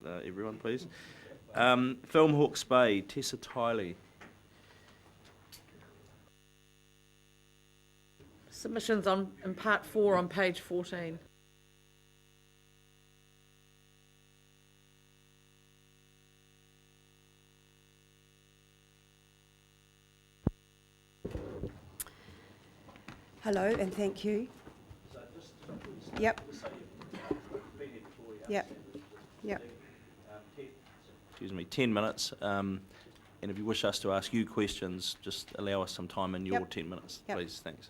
everyone, please. Film Hawke's Bay, Tessa, Tylee. Submissions in part 4 on page 14. Hello and thank you. Yep. Yep. Yep. Excuse me, 10 minutes. And if you wish us to ask you questions, just allow us some time in your 10 minutes, please. Thanks.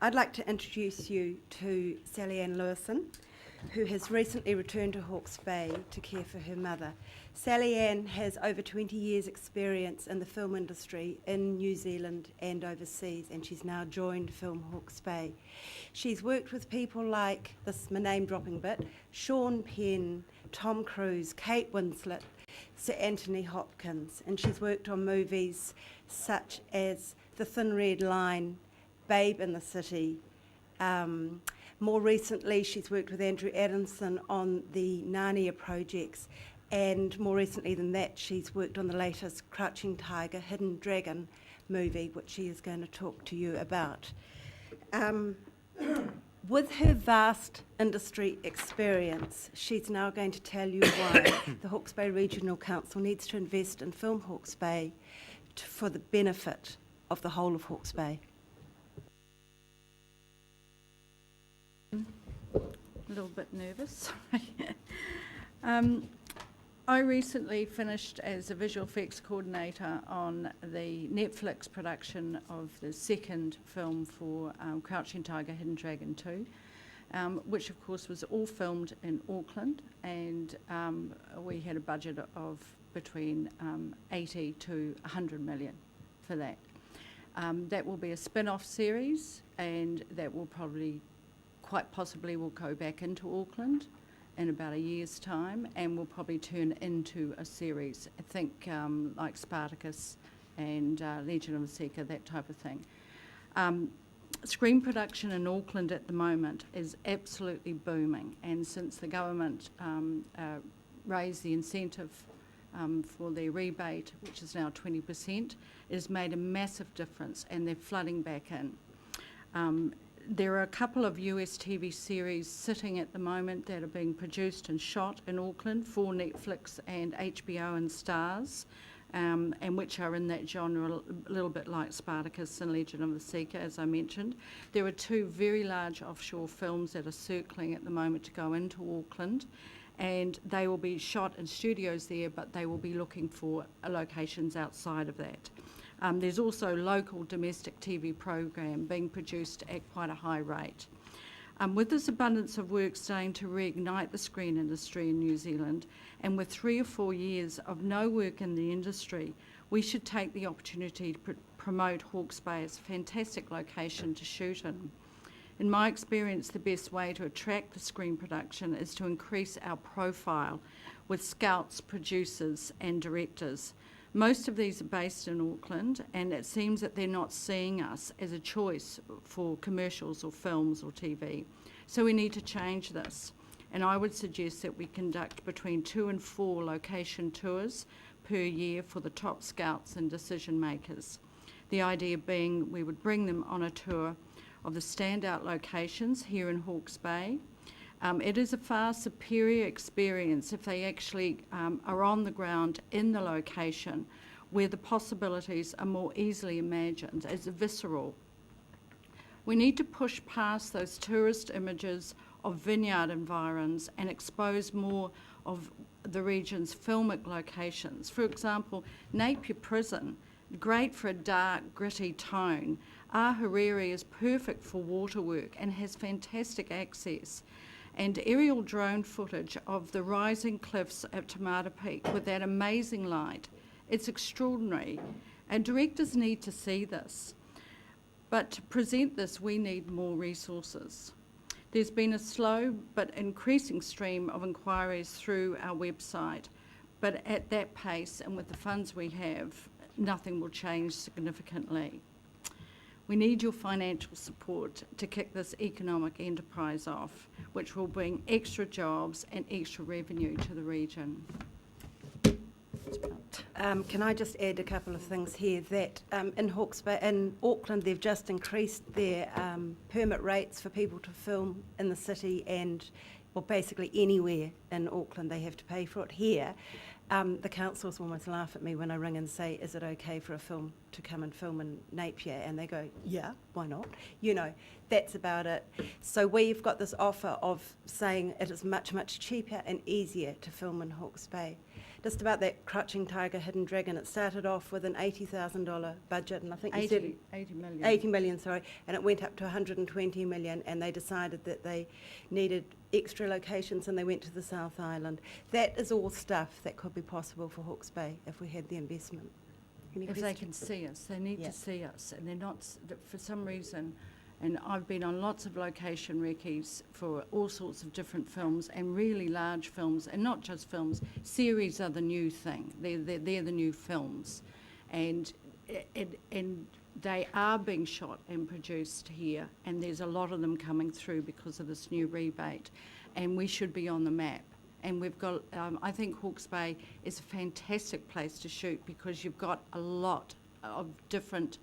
I'd like to introduce you to Sally Ann Lewison, who has recently returned to Hawke's Bay to care for her mother. Sally Ann has over 20 years' experience in the film industry in New Zealand and overseas, and she's now joined Film Hawke's Bay. She's worked with people like, this is my name-dropping bit, Sean Penn, Tom Cruise, Kate Winslet, Sir Anthony Hopkins, and she's worked on movies such as The Thin Red Line, Babe in the City. More recently, she's worked with Andrew Adamson on the Narnia projects, and more recently than that, she's worked on the latest Crouching Tiger, Hidden Dragon movie, which she is going to talk to you about. With her vast industry experience, she's now going to tell you why the Hawke's Bay Regional Council needs to invest in Film Hawke's Bay for the benefit of the whole of Hawke's Bay. A little bit nervous. I recently finished as a visual effects coordinator on the Netflix production of the second film for Crouching Tiger, Hidden Dragon 2, which of course was all filmed in Auckland, and we had a budget of between 80 to 100 million for that. That will be a spin-off series, and that will probably, quite possibly, will go back into Auckland in about a year's time, and will probably turn into a series. I think like Spartacus and Legion of the Seeker, that type of thing. Screen production in Auckland at the moment is absolutely booming, and since the government raised the incentive for their rebate, which is now 20%, it has made a massive difference, and they're flooding back in. There are a couple of US TV series sitting at the moment that are being produced and shot in Auckland for Netflix and HBO and Stars, and which are in that genre, a little bit like Spartacus and Legion of the Seeker, as I mentioned. There are 2 very large offshore films that are circling at the moment to go into Auckland, and they will be shot in studios there, but they will be looking for locations outside of that. There's also local domestic TV program being produced at quite a high rate. With this abundance of work starting to reignite the screen industry in New Zealand, and with 3 or 4 years of no work in the industry, we should take the opportunity to promote Hawke's Bay as a fantastic location to shoot in. In my experience, the best way to attract the screen production is to increase our profile with scouts, producers and directors. Most of these are based in Auckland, and it seems that they're not seeing us as a choice for commercials or films or TV. So we need to change this. And I would suggest that we conduct between 2 and 4 location tours per year for the top scouts and decision makers. The idea being we would bring them on a tour of the standout locations here in Hawke's Bay. It is a far superior experience if they actually are on the ground in the location where the possibilities are more easily imagined, as visceral. We need to push past those tourist images of vineyard environs and expose more of the region's filmic locations. For example, Napier Prison, great for a dark, gritty tone. Ahuriri is perfect for water work and has fantastic access. And aerial drone footage of the rising cliffs at Tomato Peak with that amazing light. It's extraordinary. And directors need to see this. But to present this, we need more resources. There's been a slow but increasing stream of inquiries through our website. But at that pace and with the funds we have, nothing will change significantly. We need your financial support to kick this economic enterprise off, which will bring extra jobs and extra revenue to the region. Can I just add a couple of things here? That in Hawke's Bay, in Auckland, they've just increased their permit rates for people to film in the city, and well, basically anywhere in Auckland they have to pay for it. Here, the councils almost laugh at me when I ring and say, "Is it okay for a film to come and film in Napier?" And they go, "Yeah, why not?" You know, that's about it. So we've got this offer of saying it is much, much cheaper and easier to film in Hawke's Bay. Just about that Crouching Tiger, Hidden Dragon, it started off with an $80,000 budget, and I think you said 80 million. 80 million, sorry, and it went up to 120 million, and they decided that they needed extra locations, and they went to the South Island. That is all stuff that could be possible for Hawke's Bay if we had the investment. Any If they questions? can see us, they need Yeah. to see us, and they're not, for some reason, and I've been on lots of location recce's for all sorts of different films and really large films, and not just films. Series are the new thing. They're the new films, and they are being shot and produced here, and there's a lot of them coming through because of this new rebate, and we should be on the map. And we've got, I think Hawke's Bay is a fantastic place to shoot because you've got a lot of different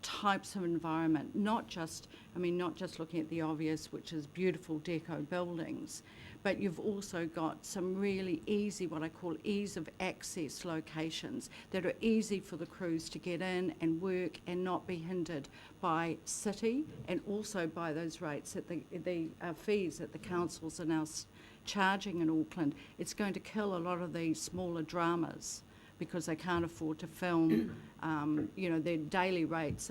types of environment, not just looking at the obvious, which is beautiful deco buildings, but you've also got some really easy, what I call ease of access locations that are easy for the crews to get in and work and not be hindered by city, and also by those rates that the fees that the councils are now charging in Auckland. It's going to kill a lot of these smaller dramas because they can't afford to film. Their daily rates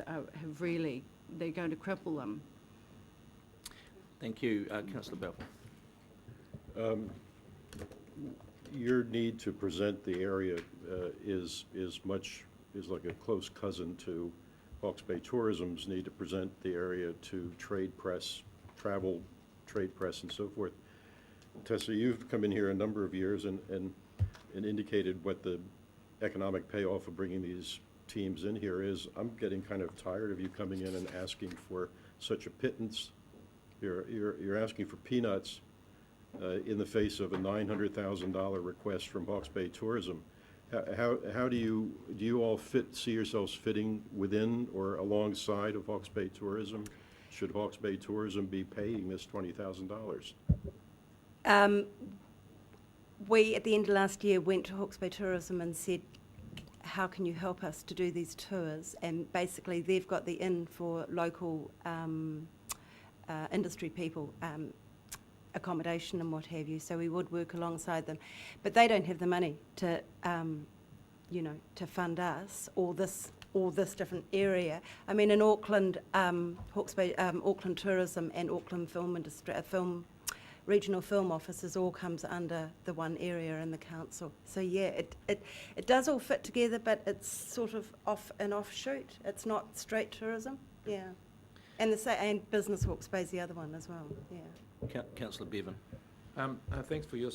they're going to cripple them. Thank you. Councillor Bell. Your need to present the area is like a close cousin to Hawke's Bay Tourism's need to present the area to trade press, travel, trade press, and so forth. Tessa, you've come in here a number of years and indicated what the economic payoff of bringing these teams in here is. I'm getting kind of tired of you coming in and asking for such a pittance. You're asking for peanuts in the face of a $900,000 request from Hawke's Bay Tourism. How do you all see yourselves fitting within or alongside of Hawke's Bay Tourism? Should Hawke's Bay Tourism be paying this $20,000? We, at the end of last year, went to Hawke's Bay Tourism and said, how can you help us to do these tours? And basically, they've got the in for local industry people, accommodation and what have you, so we would work alongside them. But they don't have the money to, to fund us or this different area. I mean, in Auckland, Hawke's Bay, Auckland Tourism and Auckland Film Industry, regional film offices all comes under the one area in the council. So yeah, it does all fit together, but it's sort of an offshoot. It's not straight tourism, yeah. And Business Hawke's Bay is the other one as well, yeah. Councillor Bevan. Thanks for your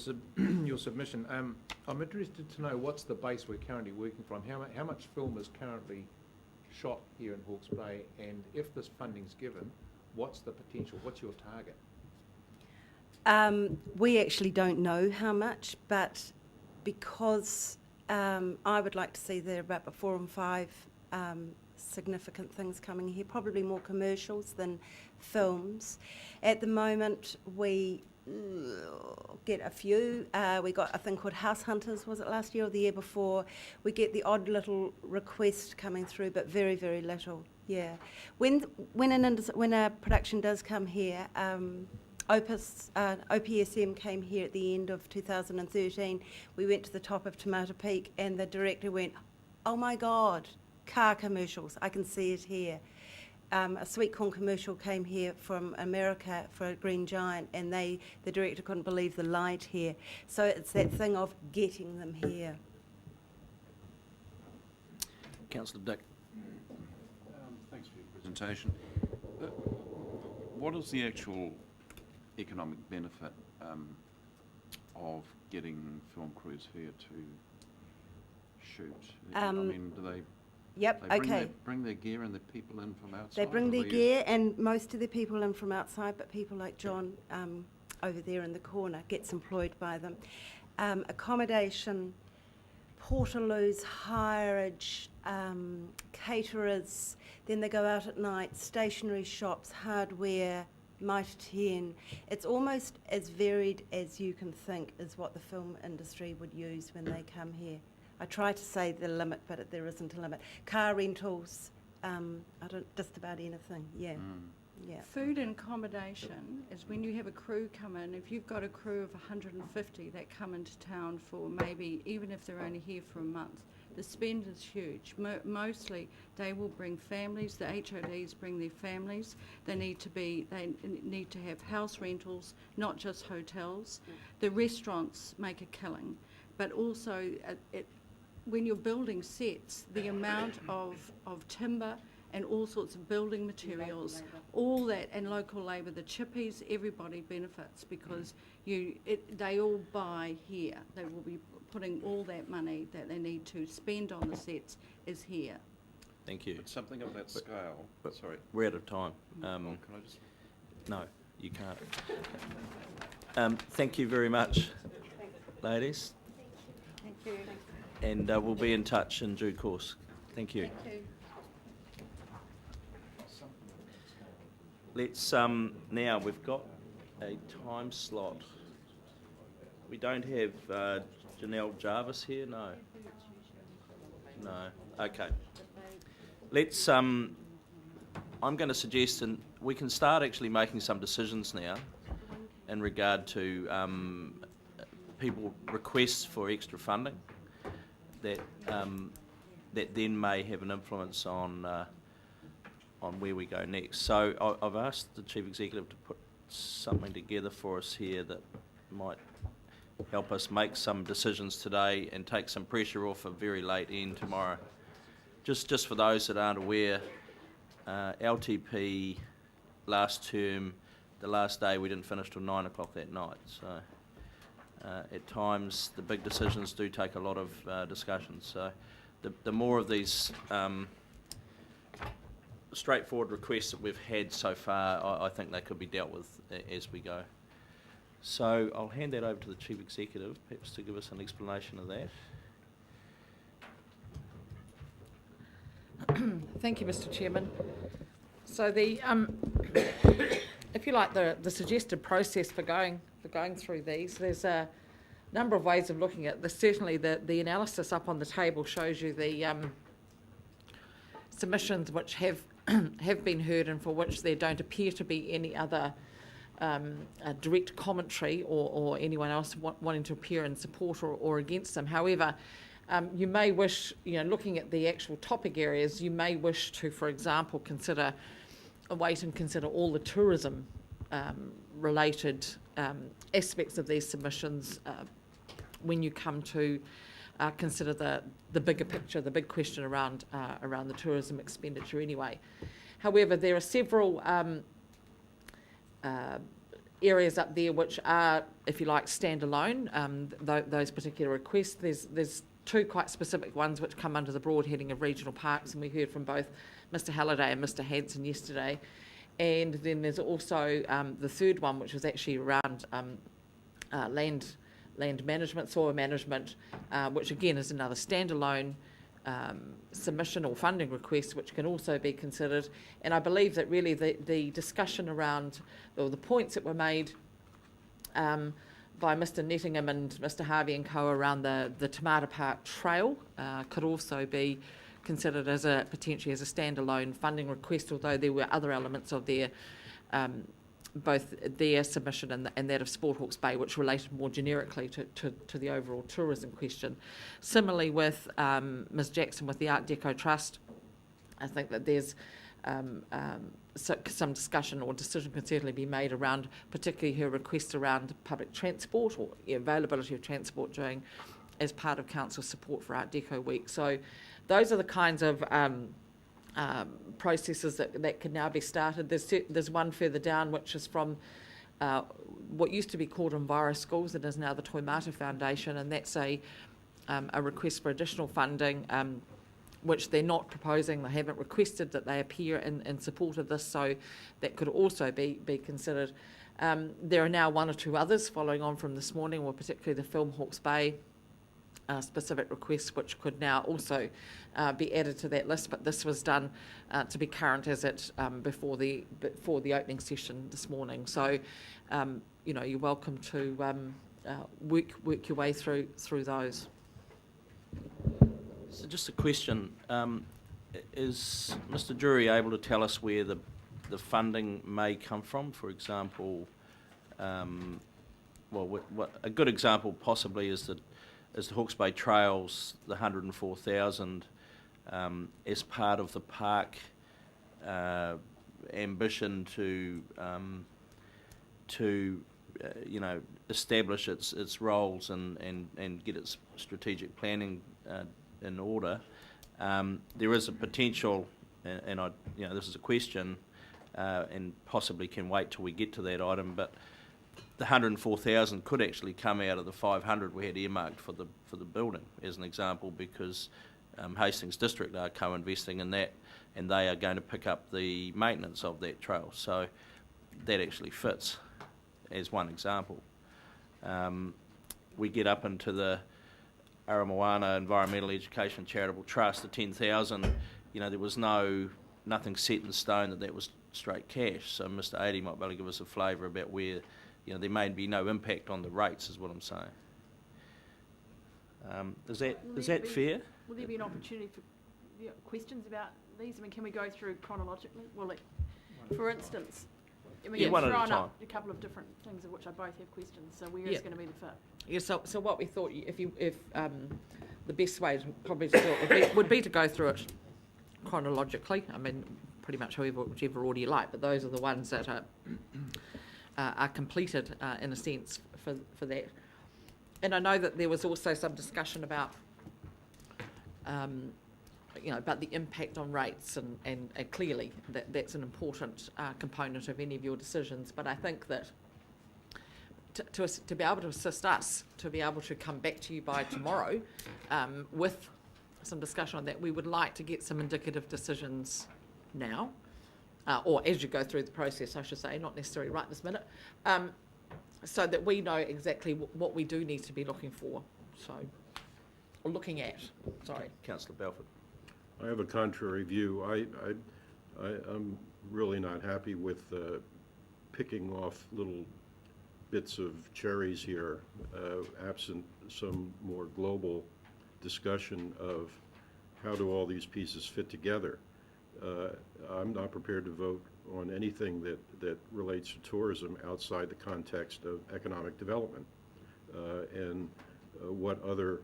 your submission. I'm interested to know what's the base we're currently working from. How much film is currently shot here in Hawke's Bay, and if this funding's given, what's the potential? What's your target? We actually don't know how much, but because I would like to see there about 4 and 5 significant things coming here, probably more commercials than films. At the moment, we get a few. We got a thing called House Hunters, was it last year or the year before? We get the odd little request coming through, but very, very little, yeah. When a production does come here, OPSM came here at the end of 2013. We went to the top of Tomato Peak and the director went, oh my God, car commercials, I can see it here. A sweet corn commercial came here from America for a Green Giant, and the director couldn't believe the light here. So it's that thing of getting them here. Councillor Dick. Thanks for your presentation. What is the actual economic benefit of getting film crews here to shoot? I mean, do they Yep, They okay. bring their gear and the people in from outside? They bring or their use- gear, and most of the people in from outside, but people like John over there in the corner gets employed by them. Accommodation, portaloos, hireage, caterers, then they go out at night, stationery shops, hardware, Mitre 10. It's almost as varied as you can think is what the film industry would use when they come here. I try to say the limit, but there isn't a limit. Car rentals, just about anything, yeah. Yeah. Food and accommodation is when you have a crew come in, if you've got a crew of 150 that come into town for maybe, even if they're only here for a month, the spend is huge. Mostly they will bring families, the HODs bring their families. They need to have house rentals, not just hotels. The restaurants make a killing, but also when you're building sets, the amount of timber and all sorts of building materials, all that, and local labour, the chippies, everybody benefits because they all buy here. They will be putting all that money that they need to spend on the sets is here. Thank you. But something of that scale, sorry. We're out of time. Can I just... No, you can't. Thank you very much, ladies. Thank you. And we'll be in touch in due course. Thank you. Thank you. Let's, now we've got a time slot. We don't have Janelle Jarvis here, no? No, okay. Let's, I'm going to suggest, and we can start actually making some decisions now in regard to people requests for extra funding that that then may have an influence on where we go next. So I've asked the Chief Executive to put something together for us here that might help us make some decisions today and take some pressure off a very late end tomorrow. Just for those that aren't aware, LTP last term, the last day we didn't finish till 9 o'clock that night. So at times the big decisions do take a lot of discussion. So the more of these straightforward requests that we've had so far, I think they could be dealt with as we go. So I'll hand that over to the Chief Executive, perhaps to give us an explanation of that. Thank you, Mr. Chairman. So the, if you like, the suggested process for going through these, there's a number of ways of looking at this. Certainly, the analysis up on the table shows you the submissions which have been heard and for which there don't appear to be any other direct commentary or anyone else wanting to appear in support or against them. However, you may wish, looking at the actual topic areas, you may wish to, for example, wait and consider all the tourism related aspects of these submissions when you come to consider the bigger picture, the big question around the tourism expenditure anyway. However, there are several areas up there which are, if you like, standalone, those particular requests. There's two quite specific ones which come under the broad heading of regional parks, and we heard from both Mr Halliday and Mr Hanson yesterday. And then there's also the third one, which was actually around land management, soil management, which again is another standalone submission or funding request, which can also be considered. And I believe that really the discussion around, or the points that were made by Mr Nettingham and Mr Harvey and co around the Te Mata Park Trail could also be considered as potentially as a standalone funding request, although there were other elements of their both their submission and that of Sport Hawke's Bay, which related more generically to the overall tourism question. Similarly with Ms Jackson with the Art Deco Trust, I think that there's some discussion or decision can certainly be made around particularly her request around public transport or availability of transport during as part of council support for Art Deco Week. So those are the kinds of processes that can now be started. There's one further down which is from what used to be called Enviro Schools and is now the Toi Mata Foundation, and that's a request for additional funding which they're not proposing. They haven't requested that they appear in support of this, so that could also be considered. There are now one or two others following on from this morning, or particularly the Film Hawke's Bay specific requests, which could now also be added to that list. But this was done to be current as it before the opening session this morning. So, you're welcome to work your way through those. So just a question, is Mr. Drury able to tell us where the funding may come from? For example, what a good example possibly is the Hawke's Bay Trails, the 104,000 as part of the park ambition to establish its roles and get its strategic planning in order. There is a potential, and this is a question, and possibly can wait till we get to that item, but the 104,000 could actually come out of the 500 we had earmarked for the building, as an example, because Hastings District are co-investing in that, and they are going to pick up the maintenance of that trail. So that actually fits as one example. We get up into the Aramoana Environmental Education Charitable Trust, the 10,000. There was nothing set in stone that was straight cash. So Mr. Adey might be able to give us a flavour about where there may be no impact on the rates, is what I'm saying. Is that fair? Will there be an opportunity for questions about these? I mean, can we go through chronologically? Well, for instance, you've one at a thrown time. up a couple of different things of which I both have questions. So where is going to be the fit? Yeah. So what we thought, if the best way probably to do it would be to go through it chronologically. I mean, pretty much whichever order you like, but those are the ones that are completed in a sense for that. And I know that there was also some discussion about about the impact on rates, and clearly that's an important component of any of your decisions. But I think that to be able to assist us, to be able to come back to you by tomorrow with some discussion on that, we would like to get some indicative decisions now, or as you go through the process, I should say, not necessarily right this minute, so that we know exactly what we do need to be looking for. Or looking at. Sorry. Councillor Balfour. I have a contrary view. I'm really not happy with picking off little bits of cherries here, absent some more global discussion of how do all these pieces fit together. I'm not prepared to vote on anything that relates to tourism outside the context of economic development, and what other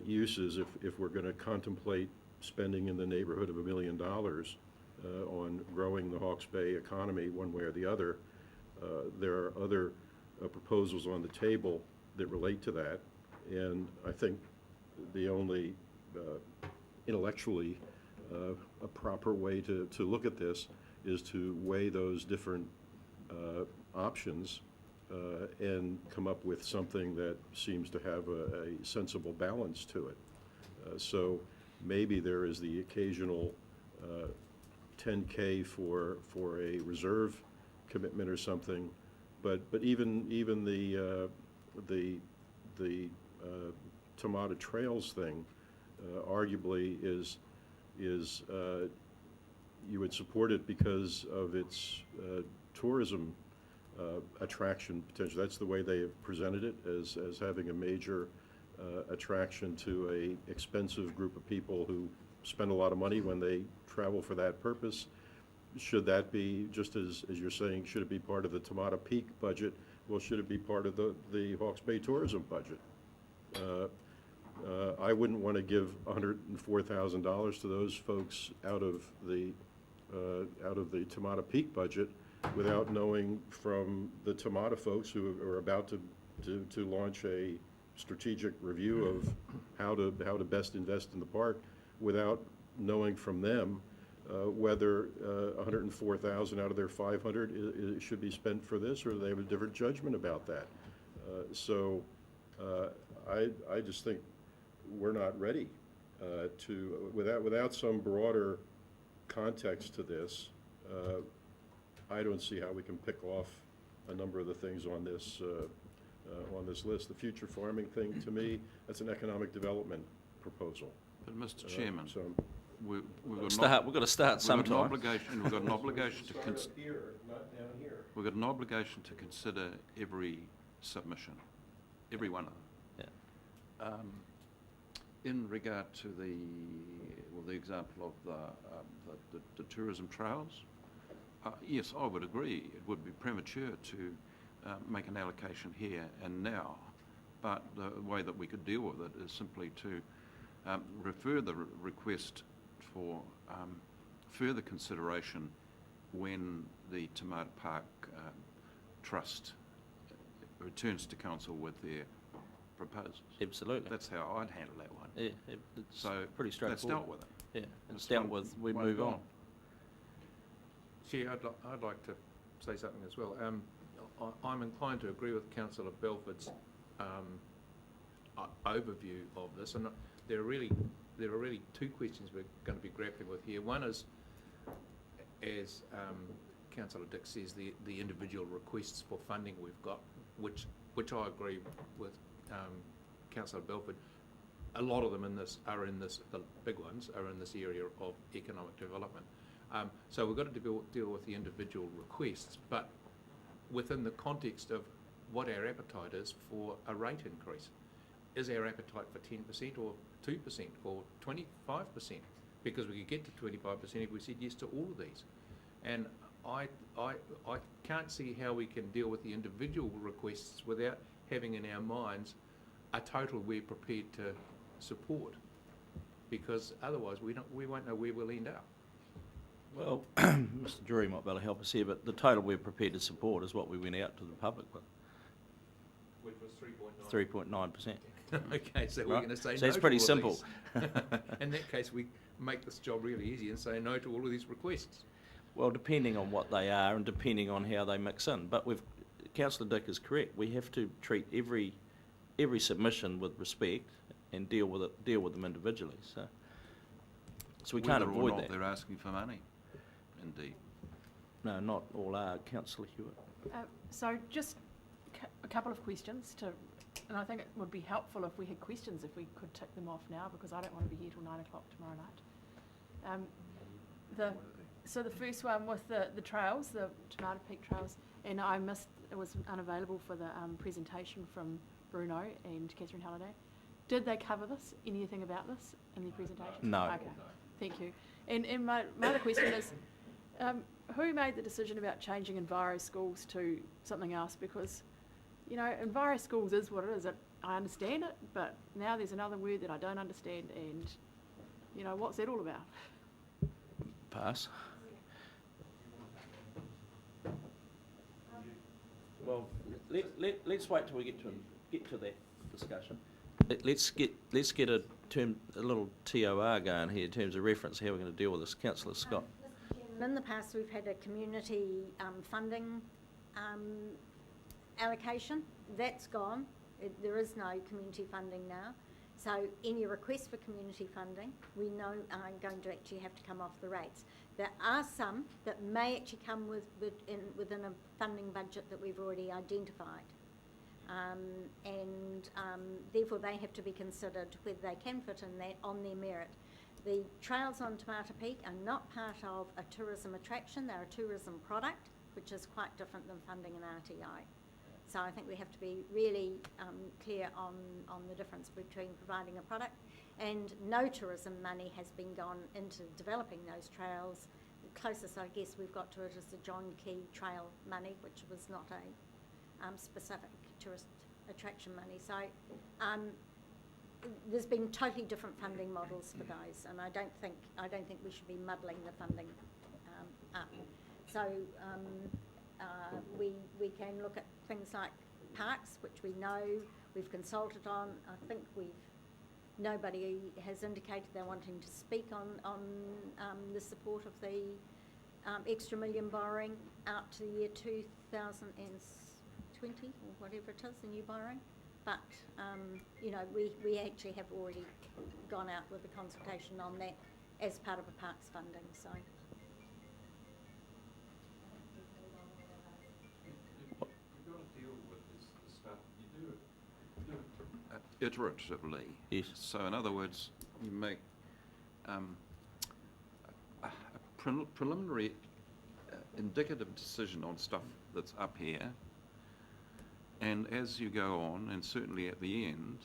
uses, if we're going to contemplate spending in the neighborhood of $1 million on growing the Hawke's Bay economy one way or the other. There are other proposals on the table that relate to that, and I think the only intellectually a proper way to look at this is to weigh those different options and come up with something that seems to have a sensible balance to it. So maybe there is the occasional 10K for a reserve commitment or something, but even the Tamata Trails thing arguably is you would support it because of its tourism attraction potential. That's the way they have presented it, as having a major attraction to a expensive group of people who spend a lot of money when they travel for that purpose. Should that be, just as you're saying, should it be part of the Tamata Peak budget? Well, should it be part of the Hawke's Bay tourism budget? I wouldn't want to give $104,000 to those folks out of the Tamata Peak budget without knowing from the Tamata folks who are about to launch a strategic review of how to best invest in the park, without knowing from them whether 104,000 out of their 500 should be spent for this, or they have a different judgment about that. So I just think we're not ready without some broader context to this, I don't see how we can pick off a number of the things on this list. The future farming thing, to me, that's an economic development proposal. But Mr. Chairman, So we've got We've got to start sometime. We've got an obligation to here, not down here. we've got an obligation to consider every submission, every one of them. In regard to the example of the tourism trails, yes, I would agree. It would be premature to make an allocation here and now, but the way that we could deal with it is simply to refer the request for further consideration when the Tomato Park Trust returns to council with their proposals. Absolutely. That's how I'd handle that one. Yeah, it's So pretty straightforward. that's dealt with it. Yeah, it's It's dealt one- with. We one move on. gone. Chair, I'd like to say something as well. I'm inclined to agree with Councillor Belford's overview of this, and there are really two questions we're going to be grappling with here. One is, as Councillor Dick says, the individual requests for funding we've got, which I agree with Councillor Belford. A lot of them the big ones are in this area of economic development. So we've got to deal with the individual requests, but within the context of what our appetite is for a rate increase. Is our appetite for 10% or 2% or 25%? Because we could get to 25% if we said yes to all of these. And I can't see how we can deal with the individual requests without having in our minds a total we're prepared to support, because otherwise we won't know where we'll end up. Well, Mr. Drury might be able to help us here, but the total we're prepared to support is what we went out to the public with, Which was 3.9%. Okay, so we're Right. going to say So no it's to pretty all of simple. these. In that case, we make this job really easy and say no to all of these requests. Well, depending on what they are and depending on how they mix in. But Councillor Dick is correct. We have to treat every submission with respect and deal with them individually. So we can't Whether or avoid not that. they're asking for money, indeed. No, not all are, Councillor Hewitt. So just a couple of questions and I think it would be helpful if we had questions, if we could tick them off now, because I don't want to be here till 9 o'clock tomorrow night. So the first one with the trails, the Tomato Peak trails, and it was unavailable for the presentation from Bruno and Catherine Halliday. Did they cover anything about this in the presentation? No. Okay, thank you. And my other question is, who made the decision about changing Enviro Schools to something else? Because, Enviro Schools is what it is. I understand it, but now there's another word that I don't understand, and, what's that all about? Pass. Well, let's wait till we get to that discussion. Let's get a little TOR going here in terms of reference how we're going to deal with this. Councillor Scott. In the past, we've had a community funding allocation. That's gone. There is no community funding now. So any requests for community funding, we know are going to actually have to come off the rates. There are some that may actually come within a funding budget that we've already identified. Therefore they have to be considered whether they can fit in that on their merit. The trails on Tomato Peak are not part of a tourism attraction, they're a tourism product, which is quite different than funding an RTI. So I think we have to be really clear on the difference between providing a product, and no tourism money has been gone into developing those trails. The closest I guess we've got to it is the John Key Trail money, which was not a specific tourist attraction money. So there's been totally different funding models for those, and I don't think we should be muddling the funding up. So we can look at things like parks, which we know we've consulted on. I think nobody has indicated they're wanting to speak on the support of the extra $1 million borrowing out to the year 2020 or whatever it is, the new borrowing. but, you know, we actually have already gone out with a consultation on that as part of a parks funding, so. Iteratively. Yes. So in other words, you make a preliminary indicative decision on stuff that's up here, and as you go on, and certainly at the end,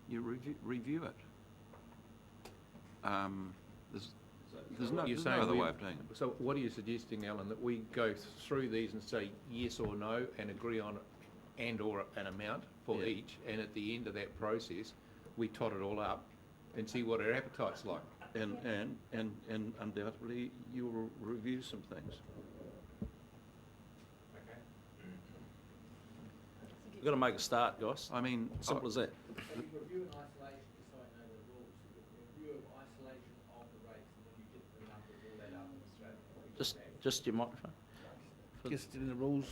you review it. There's no other way of doing it. So what are you suggesting, Alan, that we go through these and say yes or no and agree on and or an amount for each, and at the end of that process, we tot it all up and see what our appetite's like? And undoubtedly, you will review some things. We've got to make a start, guys. I mean, Simple as that. Review in isolation, just so I know the rules. Review of isolation of the rates, and then you get the numbers, all that out in Australia. Just your microphone. Just in the rules.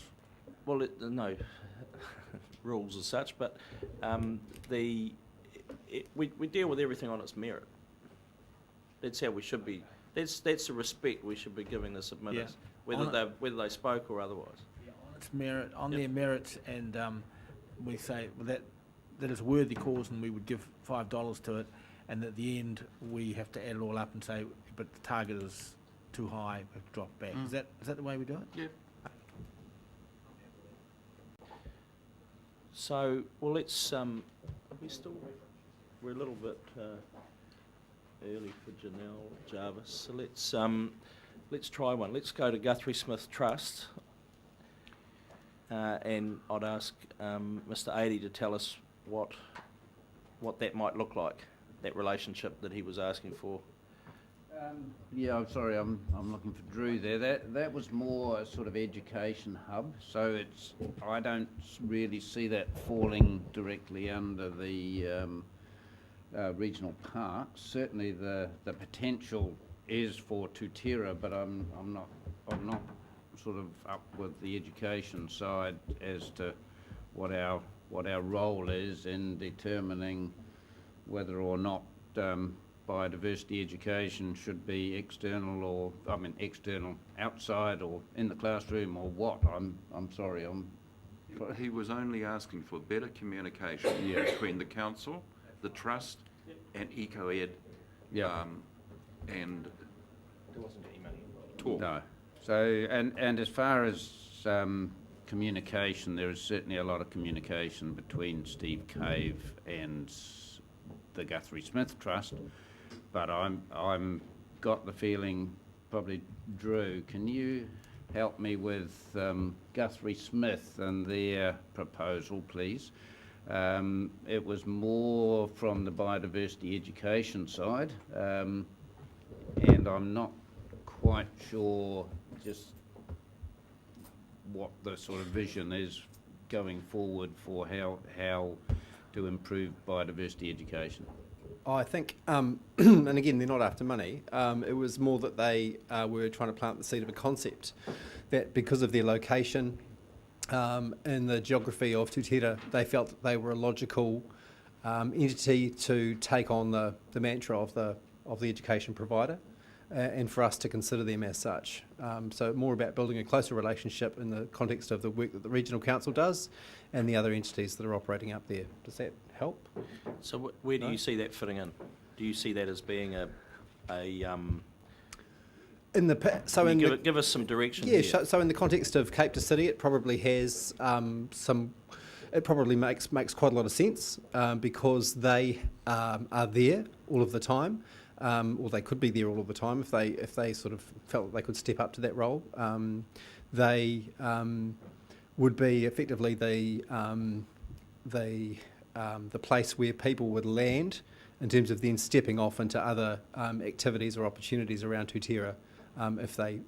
Well, no rules as such, but we deal with everything on its merit. That's how we should be. That's the respect we should be giving the submitters, whether they spoke or otherwise. On its merit, on their merits, and we say that it's a worthy cause, and we would give $5 to it, and at the end we have to add it all up and say, but the target is too high, we have to drop back. Is that the way we do it? Yeah. So, well, let's. We're a little bit early for Janelle Jarvis. So let's try one. Let's go to Guthrie Smith Trust, and I'd ask Mr. Adey to tell us what that might look like, that relationship that he was asking for. Yeah, I'm sorry, I'm looking for Drew there. That was more a sort of education hub, so I don't really see that falling directly under the regional parks. Certainly the potential is for Tūtera, but I'm not sort of up with the education side as to what our role is in determining whether or not biodiversity education should be external outside or in the classroom or what. I'm sorry. He was only asking for better communication between the council, the trust, and EcoEd. Yeah. And There wasn't any money. talk. No. So and as far as communication, there is certainly a lot of communication between Steve Cave and the Guthrie Smith Trust. But I'm got the feeling, probably Drew, can you help me with Guthrie Smith and their proposal, please? It was more from the biodiversity education side, and I'm not quite sure just what the sort of vision is going forward for how to improve biodiversity education. I think, and again, they're not after money, it was more that they were trying to plant the seed of a concept that because of their location and the geography of Tūtera, they felt that they were a logical entity to take on the mantra of the education provider and for us to consider them as such. So more about building a closer relationship in the context of the work that the Regional Council does and the other entities that are operating up there. Does that help? So where do you see that fitting in? Do you see that as being give us some direction? Yeah, here. so in the context of Cape to City, it probably has it probably makes quite a lot of sense because they are there all of the time, or they could be there all of the time if they sort of felt they could step up to that role. They would be effectively the place where people would land in terms of then stepping off into other activities or opportunities around Tūtera if they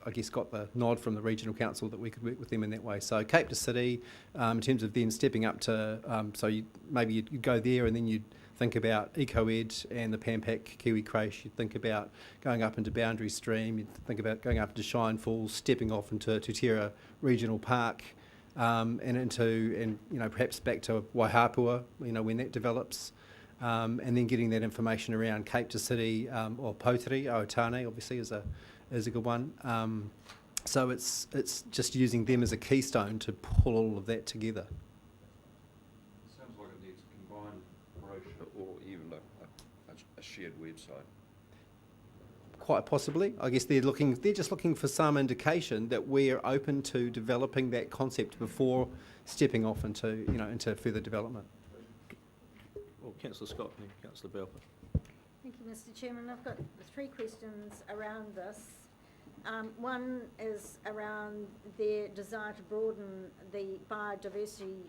I guess got the nod from the Regional Council that we could work with them in that way. So Cape to City, in terms of then stepping up to, maybe you'd go there and then you'd think about EcoEd and the Pampac Kiwi Creche, you'd think about going up into Boundary Stream, you'd think about going up into Shine Falls, stepping off into Tūtera Regional Park, and perhaps back to Waihapua, when that develops, and then getting that information around Cape to City or Potiri, Aotane obviously is a good one. So it's just using them as a keystone to pull all of that together. Sounds like it needs a combined brochure or even a shared website. Quite possibly. I guess they're just looking for some indication that we're open to developing that concept before stepping off into further development. Well, Councillor Scott and then Councillor Belford. Thank you, Mr. Chairman. I've got 3 questions around this. One is around their desire to broaden the biodiversity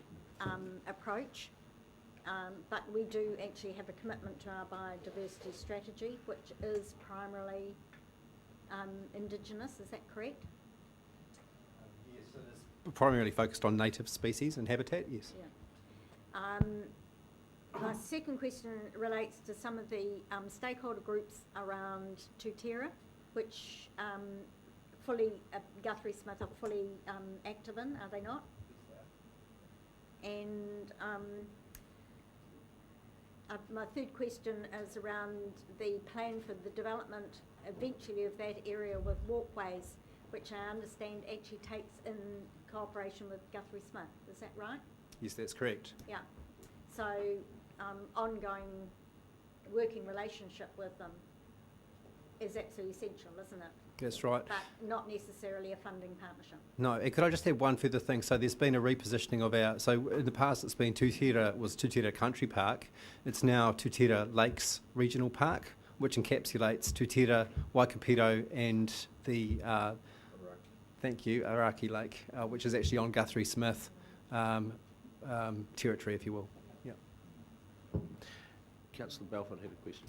approach, but we do actually have a commitment to our biodiversity strategy, which is primarily Indigenous. Is that correct? Yes, it is primarily focused on native species and habitat, yes. Yeah. My second question relates to some of the stakeholder groups around Tūtera, which Guthrie Smith are fully active in, are they not? And my third question is around the plan for the development eventually of that area with walkways, which I understand actually takes in cooperation with Guthrie Smith. Is that right? Yes, that's correct. Yeah. So ongoing working relationship with them is absolutely essential, isn't it? That's right. But not necessarily a funding partnership. No, and could I just have one further thing? So there's been a repositioning of so in the past it's been Tūtera Country Park. It's now Tūtera Lakes Regional Park, which encapsulates Tūtera, Waikapito and the, Araki Lake, which is actually on Guthrie Smith territory, if you will. Yeah. Councillor Belford had a question.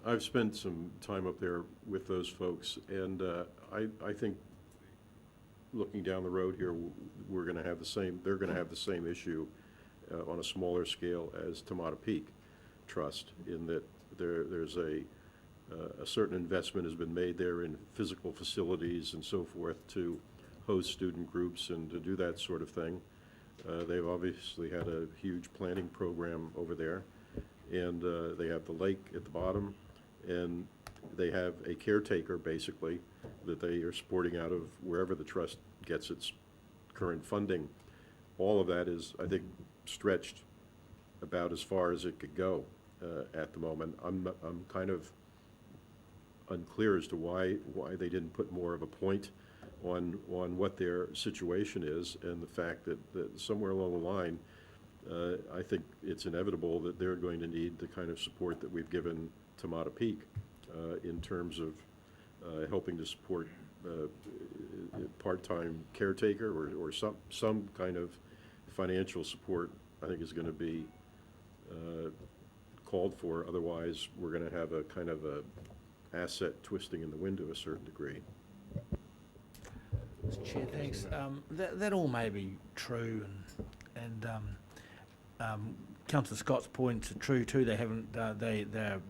I've spent some time up there with those folks, and I think looking down the road here, they're going to have the same issue on a smaller scale as Tamata Peak Trust, in that there's a certain investment has been made there in physical facilities and so forth to host student groups and to do that sort of thing. They've obviously had a huge planning program over there, and they have the lake at the bottom, and they have a caretaker basically that they are sporting out of wherever the trust gets its current funding. All of that is, I think, stretched about as far as it could go at the moment. I'm kind of unclear as to why they didn't put more of a point on what their situation is, and the fact that somewhere along the line, I think it's inevitable that they're going to need the kind of support that we've given Tamata Peak in terms of helping to support part-time caretaker or some kind of financial support. I think is going to be called for. Otherwise, we're going to have a kind of a asset twisting in the wind to a certain degree. Mr. Chair, thanks. That all may be true, and Councillor Scott's points are true too. They haven't. Their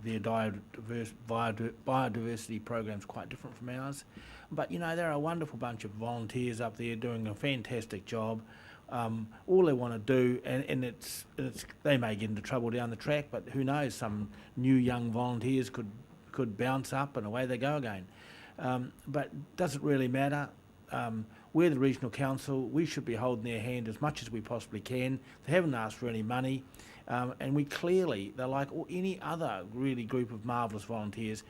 biodiversity program's quite different from ours, but they're a wonderful bunch of volunteers up there doing a fantastic job. All they want to do, and it's they may get into trouble down the track, but who knows? Some new young volunteers could bounce up and away they go again. But does it really matter? We're the regional council. We should be holding their hand as much as we possibly can. They haven't asked for any money, and they're like any other really group of marvellous volunteers.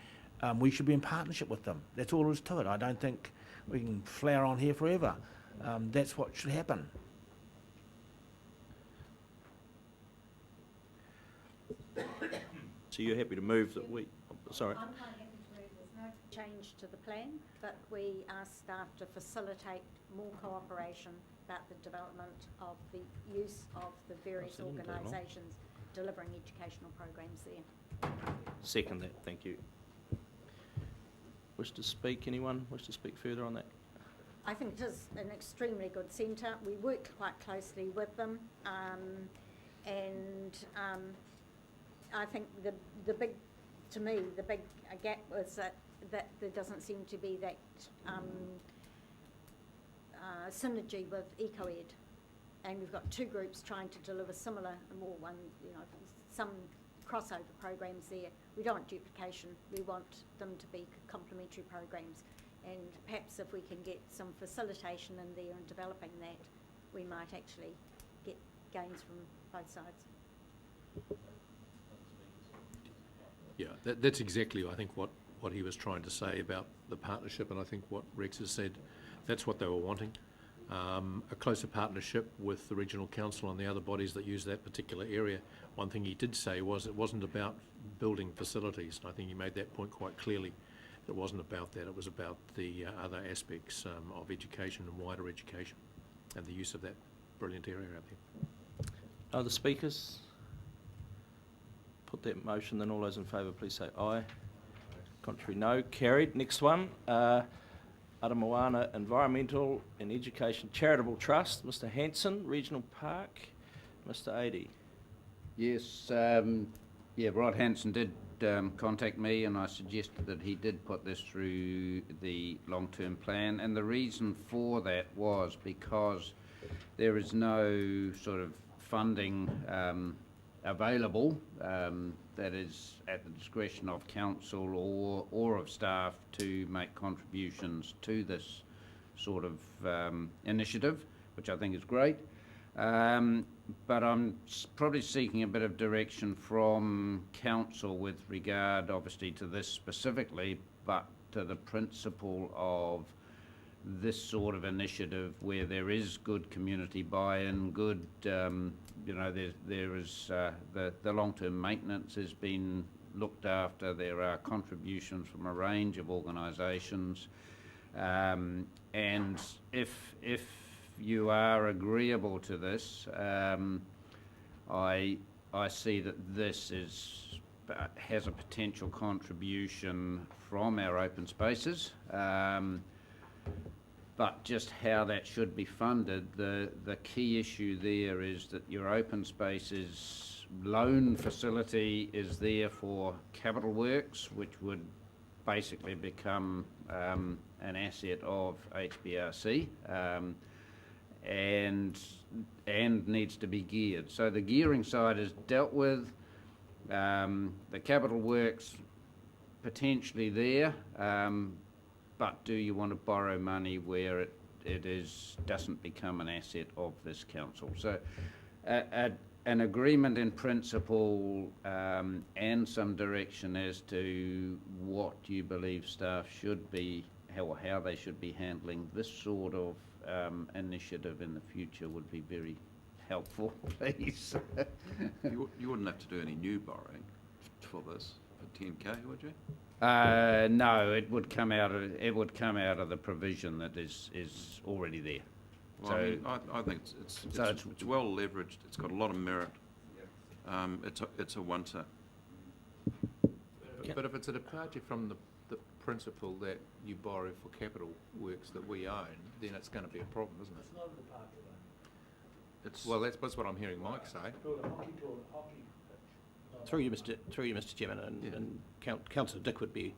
We should be in partnership with them. That's all there is to it. I don't think we can flower on here forever. That's what should happen. So you're happy to move that we... Sorry. I'm quite happy to move. There's no change to the plan, but we ask staff to facilitate more cooperation about the development of the use of the various organisations delivering educational programs there. Second that, thank you. Wish to speak, anyone wish to speak further on that? I think it is an extremely good centre. We work quite closely with them, and I think the big gap was that there doesn't seem to be that synergy with EcoEd. And we've got two groups trying to deliver similar, more one, some crossover programs there. We don't want duplication, we want them to be complementary programs. And perhaps if we can get some facilitation in there and developing that, we might actually get gains from both sides. Yeah, that's exactly, I think, what he was trying to say about the partnership, and I think what Rex has said, that's what they were wanting. A closer partnership with the regional council and the other bodies that use that particular area. One thing he did say was it wasn't about building facilities, and I think he made that point quite clearly. It wasn't about that, it was about the other aspects of education and wider education and the use of that brilliant area out there. Other speakers? Put that motion, then all those in favour please say aye. Contrary, no. Carried. Next one, Aramoana Environmental and Education Charitable Trust, Mr Hanson, Regional Park, Mr Adey. Yes, Rod Hanson did contact me, and I suggested that he did put this through the long-term plan, and the reason for that was because there is no sort of funding available that is at the discretion of council or of staff to make contributions to this sort of initiative, which I think is great. But I'm probably seeking a bit of direction from council with regard, obviously, to this specifically, but to the principle of this sort of initiative where there is good community buy-in, good, there is the long-term maintenance has been looked after. There are contributions from a range of organisations, and if you are agreeable to this, I see that this has a potential contribution from our open spaces. But just how that should be funded, the key issue there is that your open spaces loan facility is there for capital works, which would basically become an asset of HBRC, and needs to be geared. So the gearing side is dealt with. The capital works potentially there. But do you want to borrow money where it doesn't become an asset of this council? So an agreement in principle and some direction as to what you believe staff should be, how they should be handling this sort of initiative in the future would be very helpful, please. You wouldn't have to do any new borrowing for this, for 10K, would you? No, it would come out of the provision that is already there. Well, so I think it's well leveraged. It's got a lot of merit. It's a one-to. But if it's a departure from the principle that you borrow for capital works that we own, then it's going to be a problem, isn't it? It's not a departure though. Well, that's what I'm hearing Mike say. Through you, Mr. Chairman, and Councillor Dick would be